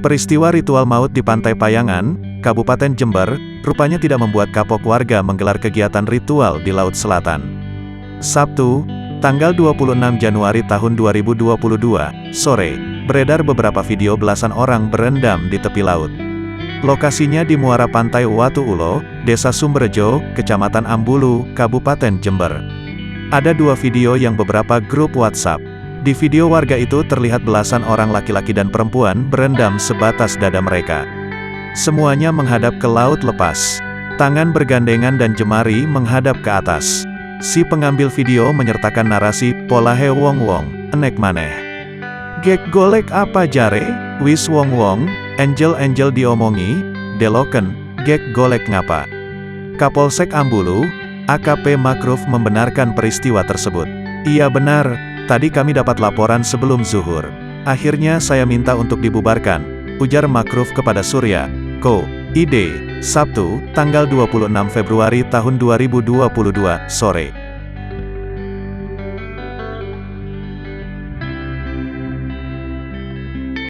Peristiwa ritual maut di Pantai Payangan, Kabupaten Jember, rupanya tidak membuat kapok warga menggelar kegiatan ritual di Laut Selatan. Sabtu, tanggal 26 Januari tahun 2022, sore, beredar beberapa video belasan orang berendam di tepi laut. Lokasinya di muara Pantai Watu Ulo, Desa Sumberjo, Kecamatan Ambulu, Kabupaten Jember. Ada dua video yang beberapa grup WhatsApp. Di video warga itu terlihat belasan orang laki-laki dan perempuan berendam sebatas dada mereka. Semuanya menghadap ke laut lepas. Tangan bergandengan dan jemari menghadap ke atas. Si pengambil video menyertakan narasi, "Polahe wong-wong, enek maneh. Gek golek apa jare, wis wong-wong, angel-angel diomongi, deloken, gek golek ngapa." Kapolsek Ambulu, AKP Makruf membenarkan peristiwa tersebut. "Iya benar, tadi kami dapat laporan sebelum zuhur. Akhirnya saya minta untuk dibubarkan," ujar Makruf kepada Surya Co.id, Sabtu, tanggal 26 Februari tahun 2022, sore.